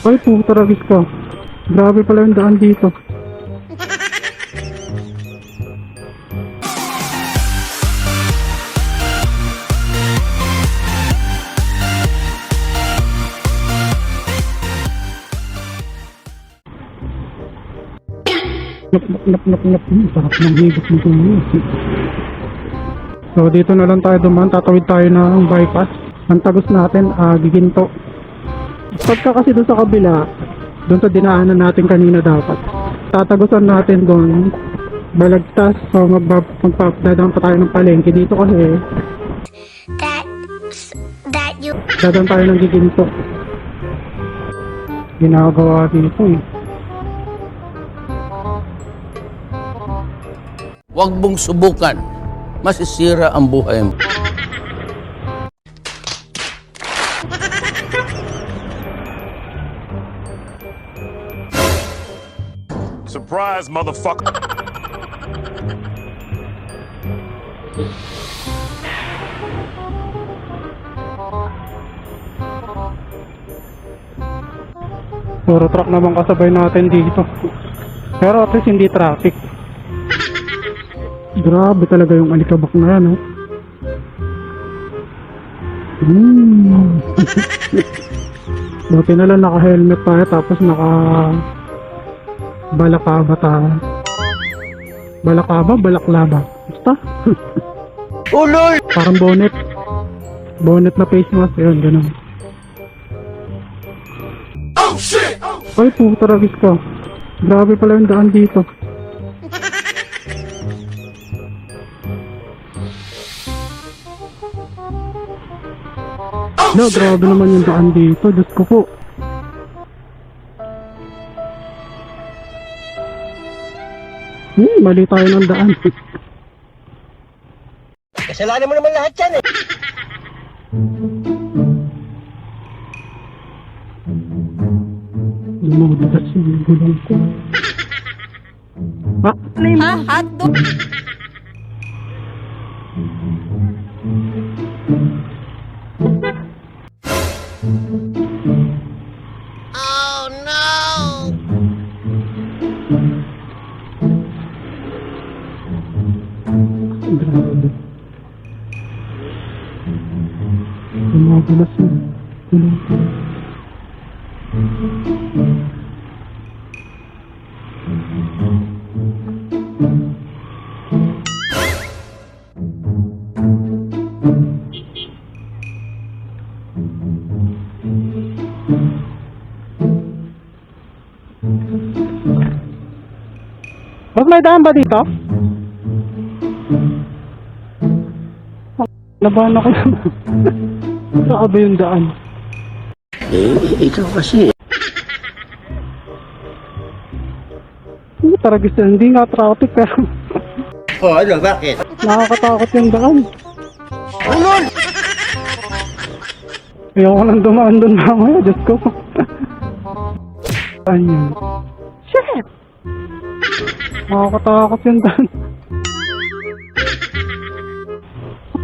Ay, puta ragis ka. Grabe pala yung daan dito. Nap. Sarap ng higit ng tuloy. So dito na lang tayo dumaan. Tatawid tayo ng bypass. Ang tagos natin, Giginto. Pagka kasi doon sa kabila, doon sa dinaanan natin kanina dapat, tatagusan natin doon Balagtas. So magdadaan pa tayo ng palengke dito kasi dadaan tayo ng Giginto. Ginagawa dito eh. Huwag mong subukan. Masisira ang buhay mo. Surprise, motherfucker. Puro truck naman kasabay natin dito. Pero at least hindi traffic. Grabe talaga yung alikabak na yan, oh. Buti na lang naka-helmet tayo tapos balakaba tayo. Balaklaba. Basta? Uloy! Parang bonnet. Bonnet na face mask. Yun, ganun. Oh shit! Ay, puta ragis ka. Grabe pala yung daan dito. No, grabe naman yung daan dito. Diyos ko po. Mali tayo ng daan. Kasalanan mo naman lahat yan eh. Lumabas yung gulong ko. Hotdog? Oh no! Grabe. Lumabas yung gulong ko. Mas may daan ba dito? Laban ako naman. Grabe yung daan. Ikaw kasi. Taragis na, hindi nga traffic pero Oh, ano? Bakit? nakakatakot yung daan. Ulol! Ayoko nang dumaan doon mamaya, Diyos ko. Ayun. Shit! Nakakatakot yung daan.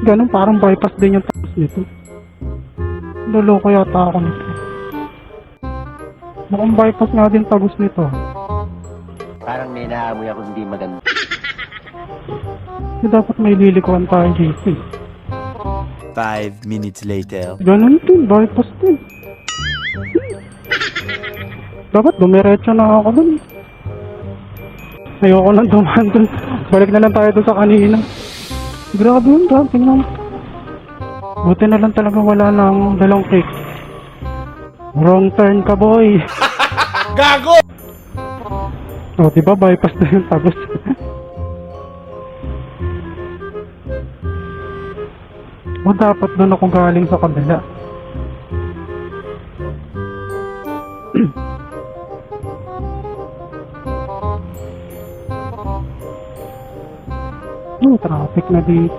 Ganun, parang bypass din yung tapos nito. Loloko yata ako nito. Mukhang bypass nga din tagos nito. Parang may naamoy ako hindi maganda. Kasi dapat may lilikuan tayo dito. 5 minutes later. Ganun din, bypass din. Dapat dumiretso na ako dun. Ayoko lang dumaan dun. Balik na lang tayo dun sa kanina. Grabe yun, grabe. Tingnan mo. Buti na lang talaga wala ng dalawang cake. Wrong turn ka, boy. Gago! O, diba bypass na yun tapos. O, dapat doon ako galing sa kabila. Traffic na dito.